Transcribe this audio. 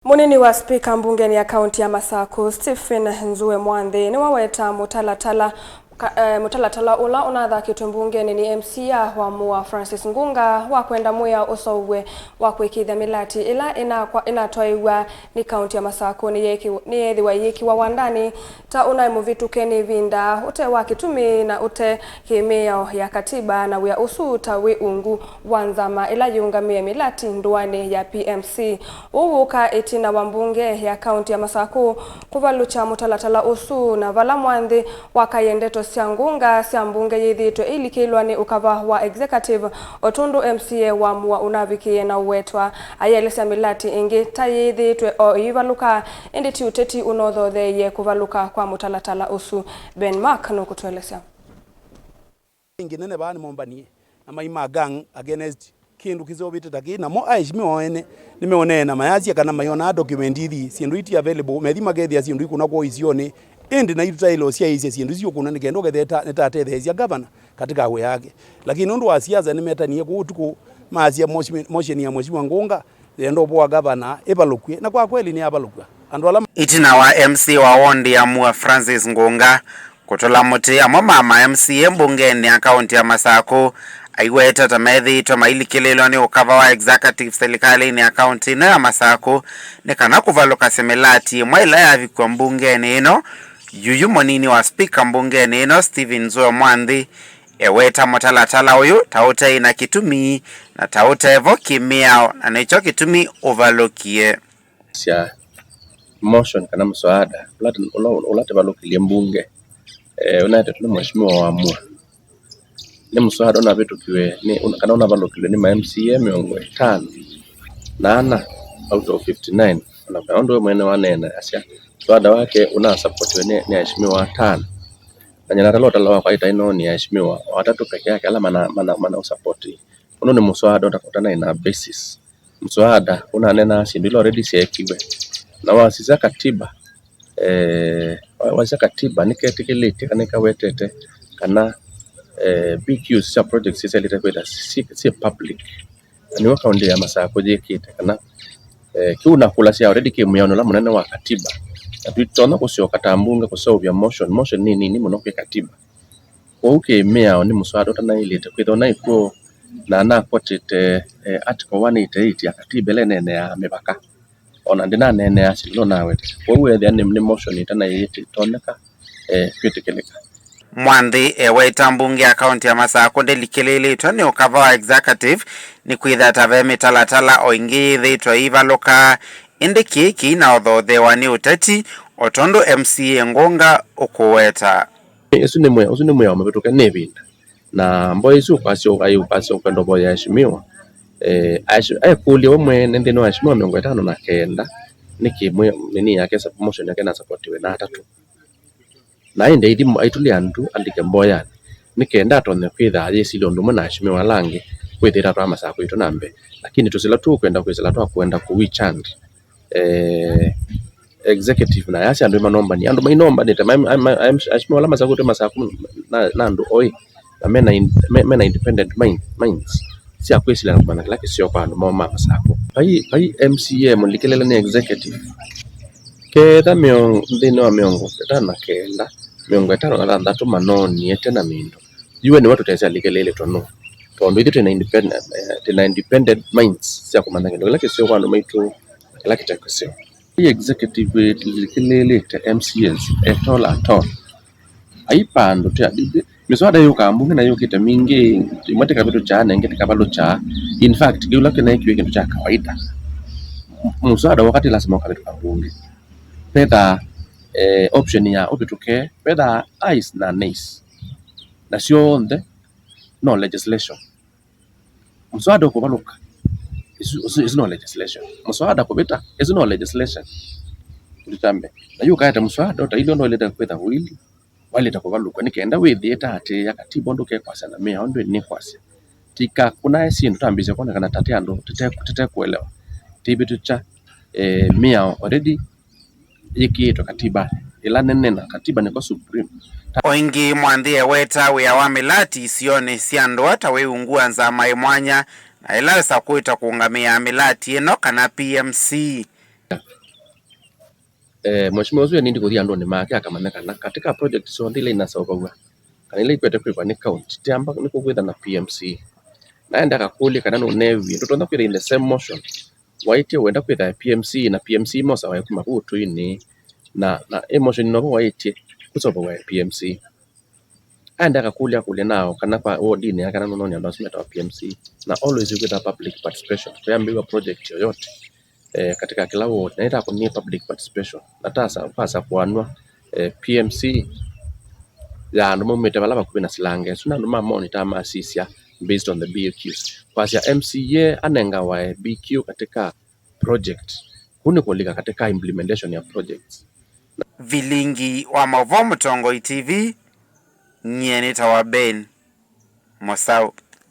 Munini wa Spika mbungeni ya kaunti ya Masaku Stephen Nzue mwanthi niwaweta Mutalatala ula unathakitwe mbungeni ni MCA wa Mua Francis Ngunga wa kwenda mwiao useuvwe wa kuikiithya milati ila ikatwaiiyaw'a ni kaunti ya Masaku niyeetha wandani ta unaimuvituke ni ivinda utevo kitumi na miao ya katiba na wia usu tawi ungu wa nzama ila yiungamiaa milati nduani ya PMC uwuka itina wa mbunge ya kaunti ya Masaku kuvalucha Mutalatala usu na vala mwanthi wakayendeto sia Ngunga sia mbunge yithitwe iyikiwa ni ukava wa executive otundu MCA wa Mua unavikie na uwetwa ayelesya milati ingi ta yithitwe o ivaluka indi uteti unothotheye kuvaluka kwa Mutalatala usu. Ben Mark no kutuelesya ingine bani mombanie na maima gang against kindu kizobite taki na mo aishimiwa ene nimeone na mayazi kana mayona document ithi sindu iti available methima gethia sindu ikuna kwa isione endi na ituta ilo sia isi sindu sio kuna nigendo getheta netatethesia governor katika we yake lakini nundu wa siasa nimetanie kutuku maazia motion ya mheshimiwa Ngunga endo bwa governor ebalukwe na kwa kweli ni abalukwa andwala itina wa MC wa wondi ya Mua Francis Ngunga kutola muti amo mama MCA mbungeni ya kaunti ya Masaku aiweta tamethitwe mailikililwa ni ukava wa executive serikali ni kaunti na Masaku ni kana kuvaluka semilati mwaila ya vikwa mbungeni ino yuyu Munini wa Spika mbungeni ino Stephen Nzue mwanthi eweta Mutalatala uyu taute ina kitumi na utevo miao na nicho kitumi uvalukie sia motion kana mswada ulate valukilie mbunge unaite tuna mheshimiwa wa Mua ni mswada na vitu kiwe ni kana unavalukile ni ma MCA miongo 5 nana out of 59 na kaondo mwene wanene asia mswada wake una support ni mheshimiwa 5 na nyaratalo wa kaita ino ni mheshimiwa watatu peke yake ala mana support uno ni mswada utakutana ina basis mswada unanena sindilo already siyekiwe na wasisa katiba wasisa katiba niketikilite kana wetete kana BQ sia project sisa litakwenda si public ni wakaunti ya Masaku jekite kana kiuna kula sia already kimuyano la munene wa katiba atwitona kusio katambunga kusovya motion nini munoke katiba kwa miao ni muswada utanailite kwithona iko na kwatete article 188 ya katiba lenene ya mibaka ona ndina nene ya silo nawe kwa hiyo ni motion itanailite toneka kwitikeleka mwanthi eweta mbunge ya kaunti ya Masaku ndilikililitwe ni ukava wa executive ni kwitha tave Mutalatala oingi thitwa ivaluka indi kiki na othothewa ni uteti otondo MCA Ngunga ukuweta esu ni mwiao mavituke ni ivinda na mbo isu kwasio kwenda boya heshimiwa kulia mwene ndino heshimiwa miongo 5 na kenda niki nini yake motion yake na supportiwe na 3 na inde idi aitulia andu andike mboya nikenda atonne kwitha yesilo ndumo na heshimiwa lange kwithira twa Masaku ito nambe lakini tusila tu kwenda kwizila twa kwenda ku weekend executive na yasi andu manomba ni andu mainomba ni heshimiwa la Masaku to Masaku na andu oi na mena independent minds si akwesila na bana lake sio kwa andu mama Masaku pai MCA mulikelele ni executive ketha ndino wa miongo na kenda miongo 5 na 3 manoni etena mindo iwe ni watu tayari likelele tono tondo itu tena independent minds sia kumanda ngendo lake sio kwa maitu lake takosio hii executive likelele ta MCAs at all aipando ta miswada yuka mbunge na yuka mingi imate kabitu cha na ngete kabalo cha in fact giula kena kiwe kitu cha kawaida mswada wakati lazima kabitu mbunge peda option ya ubituke peda ice na nice na sio onde no legislation mswada kubaluka is no legislation mswada kubita is no legislation ulitambe na yuka hata mswada utailo ndo leta kwenda wili wale takubaluka nikenda withieta ate ya katiba ndoke kwa sana miao ndo ni kwasi tika kuna esi ndo tambize kona kana tate ando tete kuelewa tibitu cha miao already iyikiwa katiba ila nene na katiba ni kwa supreme oingi mwanthi eweta wa milati sione siando hata we ungua nzama mwanya na ila sakuita kuungamia milati eno kana PMC Mheshimiwa Nzue nindi kuthia ndoni make akamanekana katika project so ndile inasababu kana ile ikwete kwa ni county tiamba ni kuwetha na PMC naenda akakuli kana no nevi tutonda kwira in the same motion waite wenda kwitha PMC na PMC mosa wa kuma kutu ini na emotion no waite kusoba wa PMC aenda akakulia kule nao kana kwa wodini kana no nyonya ndo simeta wa PMC na always with a public participation kwa project yoyote katika kila ward na ita ni public participation na tasa pasa kuanwa PMC ya ndo mumete balaba kubina silange suna ndo monitor masisia based on the BQs kwa MCA anenga wa BQ katika project kuni kulika katika implementation ya projects. Vilingi wa Mavomo Tongo TV niyeetha wa Ben Mosau.